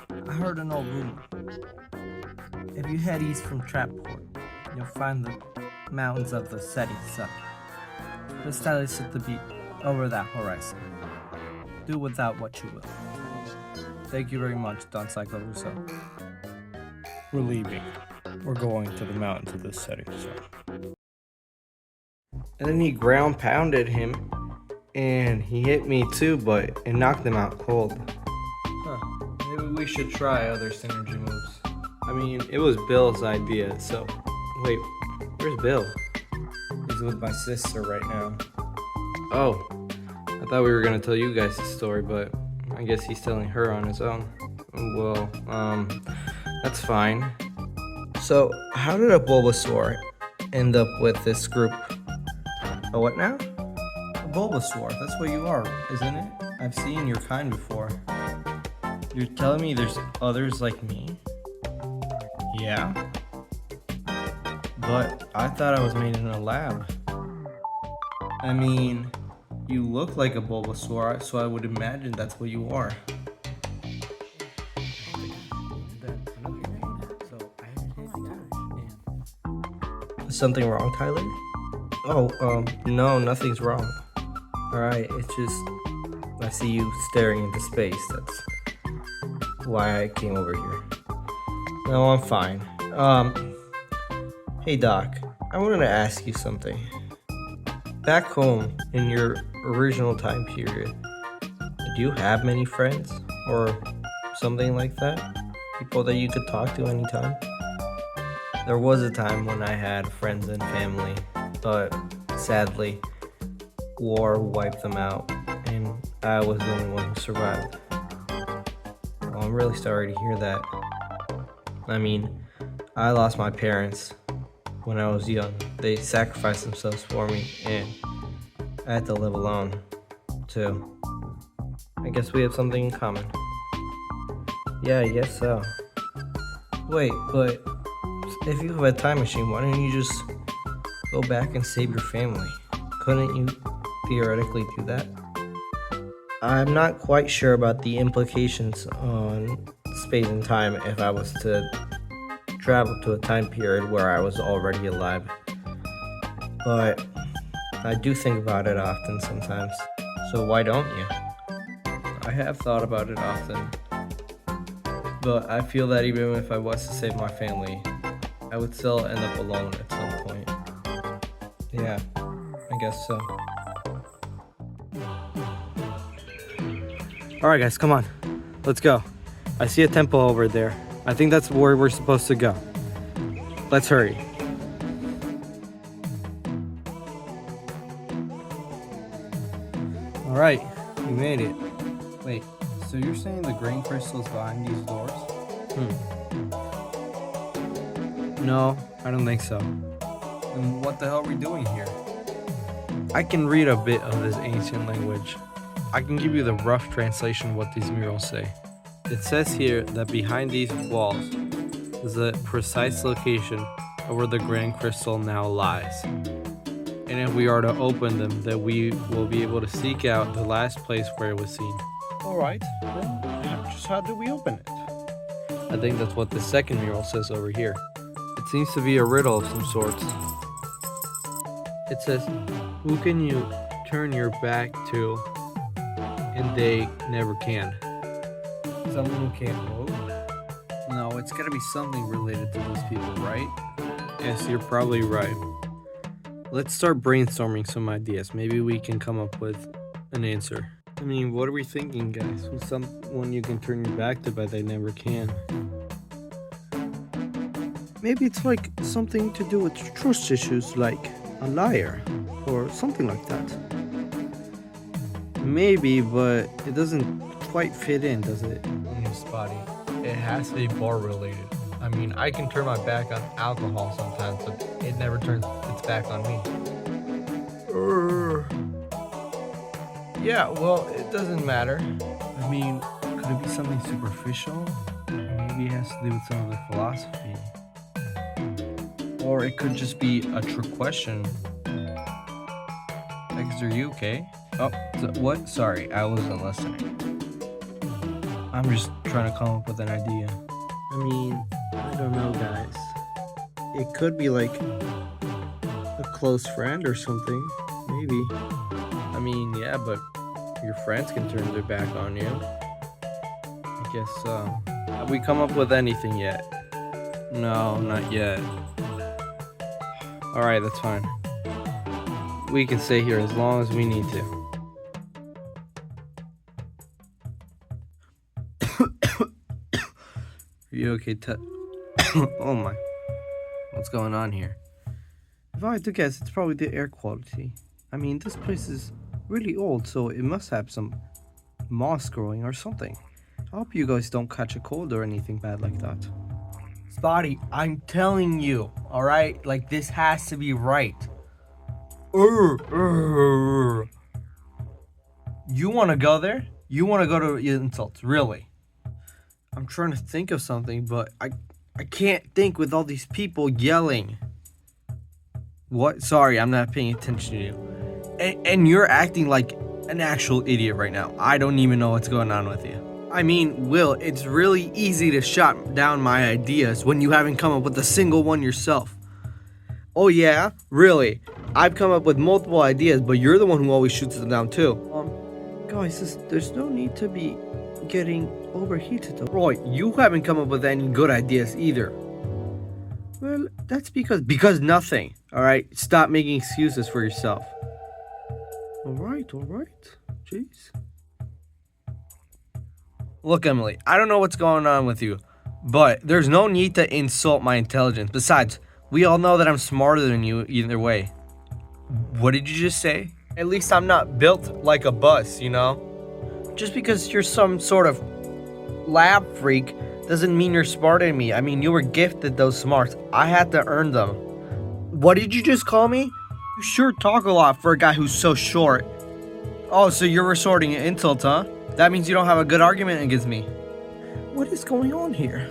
I heard an old rumor. If you head east from Trapport, you'll find the mountains of the setting sun. The stars at the beat over that horizon. Do without what you will. Thank you very much, Don Cyclo Russo. We're leaving. We're going to the mountains of the setting sun. And then he ground pounded him, and he hit me too, but it knocked him out cold. Huh. Maybe we should try other synergy moves. I mean, it was Bill's idea, so... Wait, where's Bill? He's with my sister right now. Oh, I thought we were gonna tell you guys the story, but I guess he's telling her on his own. Well, that's fine. So, how did a Bulbasaur end up with this group? A what now? A Bulbasaur, that's what you are, isn't it? I've seen your kind before. You're telling me there's others like me? Yeah? But I thought I was made in a lab. I mean, you look like a Bulbasaur, so I would imagine that's what you are. Is something wrong, Tyler? Oh, no, nothing's wrong. Alright, it's just... I see you staring into space, that's why I came over here. No, I'm fine. Hey Doc, I wanted to ask you something. Back home, in your original time period, did you have many friends? Or something like that? People that you could talk to anytime? There was a time when I had friends and family, but sadly, war wiped them out, and I was the only one who survived. Well, I'm really sorry to hear that. I mean, I lost my parents when I was young. They sacrificed themselves for me, and I had to live alone, too. I guess we have something in common. Yeah, I guess so. Wait, but if you have a time machine, why don't you just go back and save your family? Couldn't you theoretically do that? I'm not quite sure about the implications on space and time if I was to travel to a time period where I was already alive. But I do think about it often sometimes. So why don't you? I have thought about it often. But I feel that even if I was to save my family, I would still end up alone at some point. Yeah, I guess so. Alright guys, come on. Let's go. I see a temple over there. I think that's where we're supposed to go. Let's hurry. Alright, we made it. Wait, so you're saying the grain crystal's behind these doors? No, I don't think so. Then what the hell are we doing here? I can read a bit of this ancient language. I can give you the rough translation of what these murals say. It says here that behind these walls is the precise location of where the grand crystal now lies. And if we are to open them, that we will be able to seek out the last place where it was seen. Alright, then just how do we open it? I think that's what the second mural says over here. It seems to be a riddle of some sorts. It says, who can you turn your back to and they never can? Someone who can't move? No, it's gotta be something related to these people, right? Yes, you're probably right. Let's start brainstorming some ideas. Maybe we can come up with an answer. I mean, what are we thinking, guys? Who's someone you can turn your back to, but they never can? Maybe it's like something to do with trust issues, like a liar or something like that. Maybe, but it doesn't quite fit in, does it? Spotty. It has to be bar related. I mean, I can turn my back on alcohol sometimes, but it never turns its back on me. Yeah, well, it doesn't matter. I mean, could it be something superficial? Maybe it has to do with some of the philosophy. Or it could just be a trick question. X, are you okay? Oh, what? Sorry, I wasn't listening. I'm just trying to come up with an idea. I mean, I don't know, guys. It could be like a close friend or something, maybe. I mean, yeah, but your friends can turn their back on you. I guess so. Have we come up with anything yet? No, not yet. Alright, that's fine. We can stay here as long as we need to. Are you okay, Oh my. What's going on here? If I had to guess, it's probably the air quality. I mean, this place is really old, so it must have some moss growing or something. I hope you guys don't catch a cold or anything bad like that. Spotty, I'm telling you, alright? Like, this has to be right. You want to go there? You want to go to insults, really? I'm trying to think of something, but I can't think with all these people yelling. What? Sorry, I'm not paying attention to you. And you're acting like an actual idiot right now. I don't even know what's going on with you. I mean, Will, it's really easy to shut down my ideas when you haven't come up with a single one yourself. Oh yeah? Really? I've come up with multiple ideas, but you're the one who always shoots them down too. Guys, there's no need to be getting overheated though. Roy, you haven't come up with any good ideas either. Well, that's because nothing. Alright? Stop making excuses for yourself. Alright. Jeez. Look, Emily, I don't know what's going on with you, but there's no need to insult my intelligence. Besides, we all know that I'm smarter than you either way. What did you just say? At least I'm not built like a bus, you know? Just because you're some sort of lab freak doesn't mean you're smarter than me. I mean, you were gifted those smarts. I had to earn them. What did you just call me? You sure talk a lot for a guy who's so short. Oh, so you're resorting to insults, huh? That means you don't have a good argument against me. What is going on here?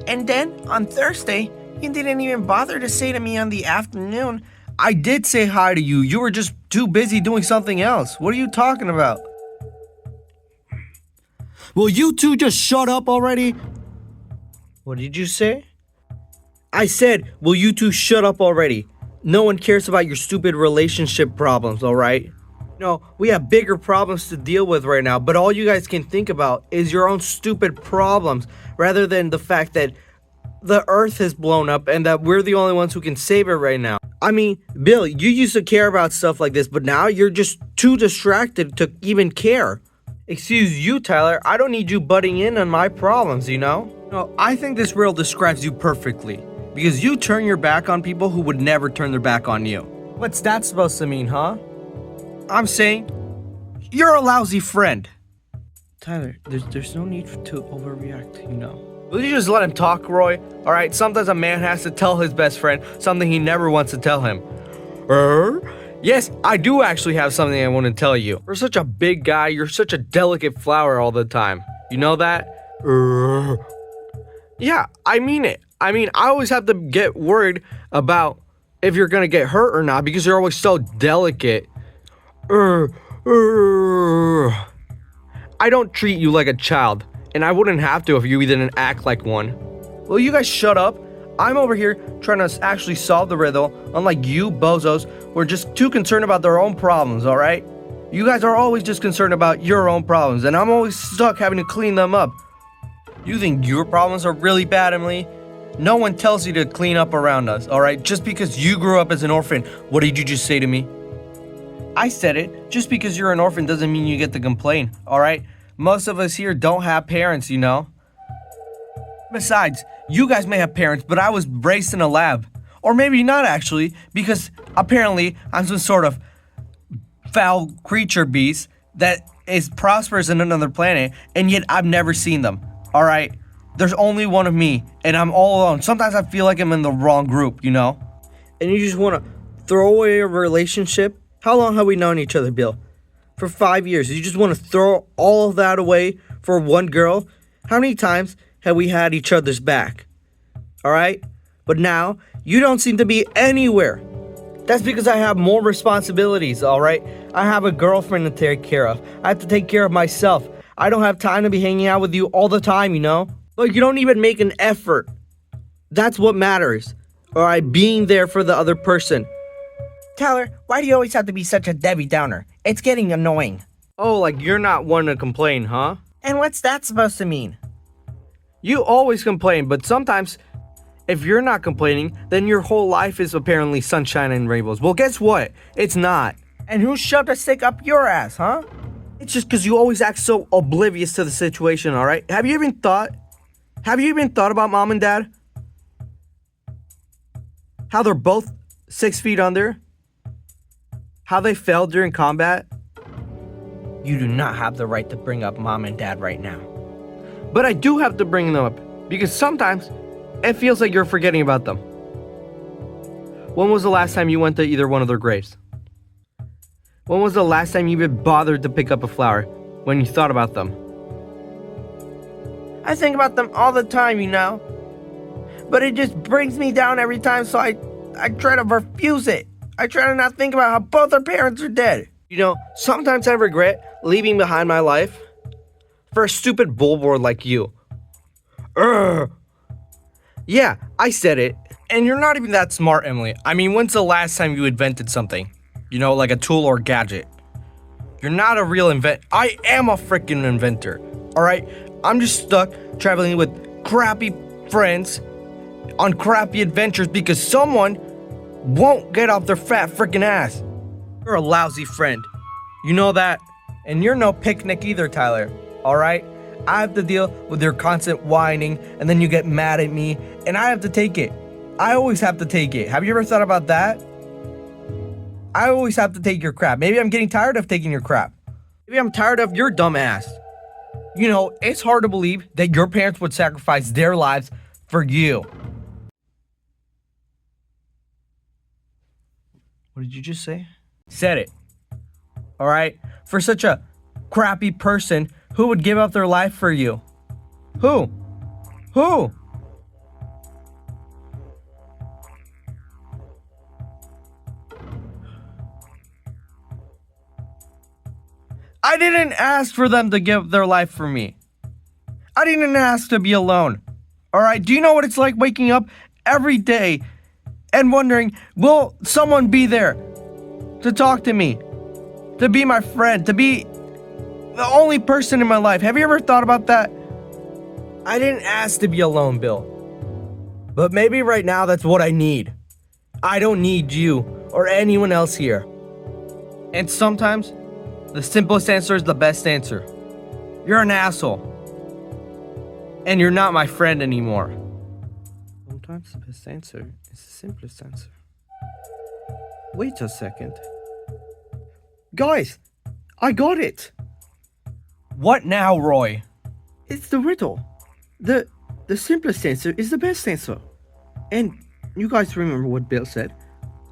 And then, on Thursday, you didn't even bother to say to me on the afternoon. I did say hi to you. You were just too busy doing something else. What are you talking about? Will you two just shut up already? What did you say? I said, will you two shut up already? No one cares about your stupid relationship problems, alright? No, we have bigger problems to deal with right now, but all you guys can think about is your own stupid problems, rather than the fact that the earth has blown up and that we're the only ones who can save it right now. I mean, Bill, you used to care about stuff like this, but now you're just too distracted to even care. Excuse you, Tyler, I don't need you butting in on my problems, you know? No, I think this reel describes you perfectly, because you turn your back on people who would never turn their back on you. What's that supposed to mean, huh? I'm saying, you're a lousy friend. Tyler, there's no need to overreact, you know. Will you just let him talk, Roy? Alright, sometimes a man has to tell his best friend something he never wants to tell him. Yes, I do actually have something I want to tell you. You're such a big guy, you're such a delicate flower all the time. You know that? Yeah, I mean it. I mean, I always have to get worried about if you're gonna get hurt or not because you're always so delicate. I don't treat you like a child, and I wouldn't have to if you didn't act like one. Will you guys shut up? I'm over here trying to actually solve the riddle, unlike you bozos who are just too concerned about their own problems, alright? You guys are always just concerned about your own problems, and I'm always stuck having to clean them up. You think your problems are really bad, Emily? No one tells you to clean up around us, alright? Just because you grew up as an orphan, what did you just say to me? I said it. Just because you're an orphan doesn't mean you get to complain, alright? Most of us here don't have parents, you know? Besides, you guys may have parents, but I was raised in a lab. Or maybe not actually, because apparently I'm some sort of foul creature beast that is prosperous in another planet, and yet I've never seen them, alright? There's only one of me, and I'm all alone. Sometimes I feel like I'm in the wrong group, you know? And you just want to throw away a relationship? How long have we known each other, Bill? For 5 years. You just want to throw all of that away for one girl? How many times have we had each other's back? Alright? But now, you don't seem to be anywhere. That's because I have more responsibilities, alright? I have a girlfriend to take care of. I have to take care of myself. I don't have time to be hanging out with you all the time, you know? Like, you don't even make an effort. That's what matters. Alright, being there for the other person. Tyler, why do you always have to be such a Debbie Downer? It's getting annoying. Oh, like you're not one to complain, huh? And what's that supposed to mean? You always complain, but sometimes if you're not complaining, then your whole life is apparently sunshine and rainbows. Well, guess what? It's not. And who shoved a stick up your ass, huh? It's just because you always act so oblivious to the situation, alright? Have you even thought about mom and dad? How they're both 6 feet under? How they fell during combat? You do not have the right to bring up mom and dad right now. But I do have to bring them up, because sometimes it feels like you're forgetting about them. When was the last time you went to either one of their graves? When was the last time you even bothered to pick up a flower when you thought about them? I think about them all the time, you know? But it just brings me down every time, so I try to refuse it. I try to not think about how both our parents are dead. You know, sometimes I regret leaving behind my life for a stupid bullboard like you. Urgh. Yeah, I said it. And you're not even that smart, Emily. I mean, when's the last time you invented something? You know, like a tool or gadget. You're not a real I am a freaking inventor. Alright? I'm just stuck traveling with crappy friends on crappy adventures because someone won't get off their fat freaking ass. You're a lousy friend. You know that? And you're no picnic either, Tyler. Alright? I have to deal with your constant whining, and then you get mad at me, and I have to take it. I always have to take it. Have you ever thought about that? I always have to take your crap. Maybe I'm getting tired of taking your crap. Maybe I'm tired of your dumb ass. You know, it's hard to believe that your parents would sacrifice their lives for you. What did you just say? Said it. Alright? For such a crappy person, who would give up their life for you? Who? Who? I didn't ask for them to give their life for me. I didn't ask to be alone. Alright? Do you know what it's like waking up every day and wondering, will someone be there to talk to me? To be my friend? To be the only person in my life? Have you ever thought about that? I didn't ask to be alone, Bill. But maybe right now that's what I need. I don't need you or anyone else here. And sometimes, the simplest answer is the best answer. You're an asshole. And you're not my friend anymore. Sometimes the best answer is the simplest answer. Wait a second. Guys, I got it. What now, Roy? It's the riddle. The simplest answer is the best answer. And you guys remember what Bill said.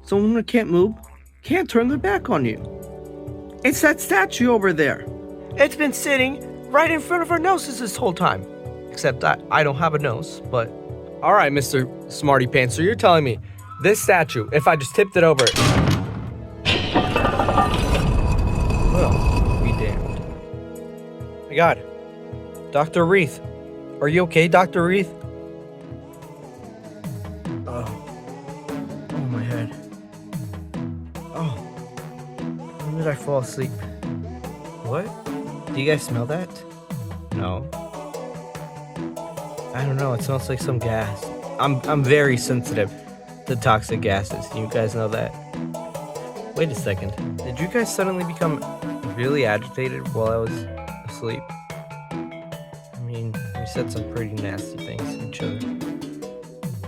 Someone who can't move can't turn their back on you. It's that statue over there. It's been sitting right in front of our noses this whole time. Except I don't have a nose, but... Alright, Mr. Smarty Pants, so you're telling me this statue, if I just tipped it over... Well, be damned. My God. Dr. Wreath. Are you okay, Dr. Wreath? Oh, my head. Oh. When did I fall asleep? What? Do you guys smell that? No. I don't know, it smells like some gas. I'm very sensitive to toxic gases. You guys know that? Wait a second. Did you guys suddenly become really agitated while I was asleep? I mean, we said some pretty nasty things to each other.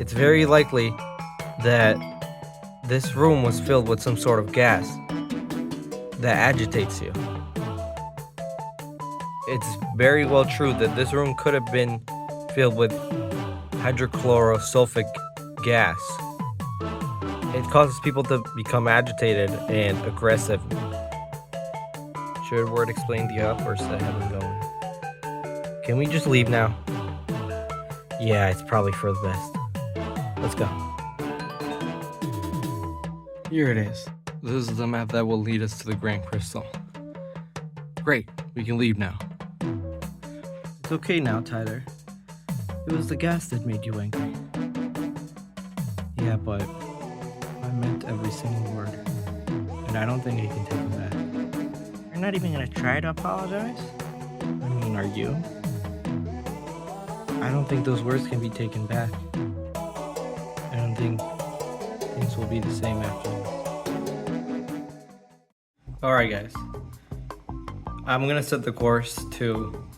It's very likely that this room was filled with some sort of gas that agitates you. It's very well true that this room could have been filled with hydrochlorosulfic gas. It causes people to become agitated and aggressive. Should word explain the outbursts I have been going? Can we just leave now? Yeah, it's probably for the best. Let's go. Here it is. This is the map that will lead us to the Grand Crystal. Great, we can leave now. It's okay now, Tyler. It was the gas that made you angry. Yeah, but I meant every single word. And I don't think I can take it back. You're not even gonna try to apologize? I mean, are you? I don't think those words can be taken back. I don't think things will be the same after this. Alright, guys. I'm gonna set the course to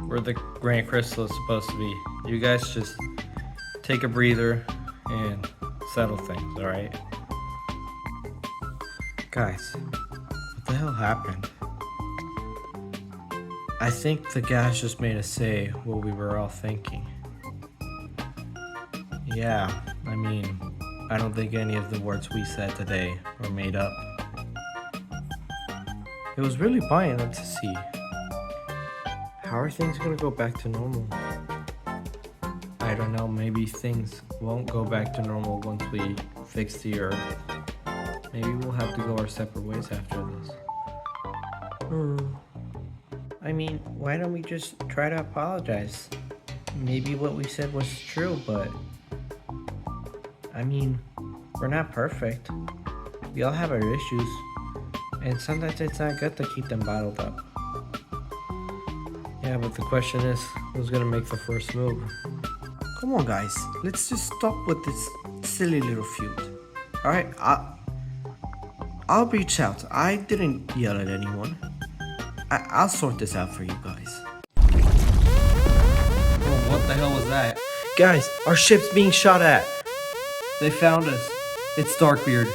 where the granite crystal is supposed to be. You guys just take a breather and settle things, alright? Guys, what the hell happened? I think the gas just made us say what we were all thinking. Yeah, I mean, I don't think any of the words we said today were made up. It was really violent to see. How are things gonna go back to normal? I don't know, maybe things won't go back to normal once we fix the earth. Maybe we'll have to go our separate ways after this. I mean, why don't we just try to apologize? Maybe what we said was true, but I mean, we're not perfect. We all have our issues, and sometimes it's not good to keep them bottled up. Yeah, but the question is, who's gonna make the first move? Come on, guys. Let's just stop with this silly little feud. Alright, I'll reach out. I didn't yell at anyone. I'll sort this out for you guys. Oh, what the hell was that? Guys, our ship's being shot at. They found us. It's Darkbeard.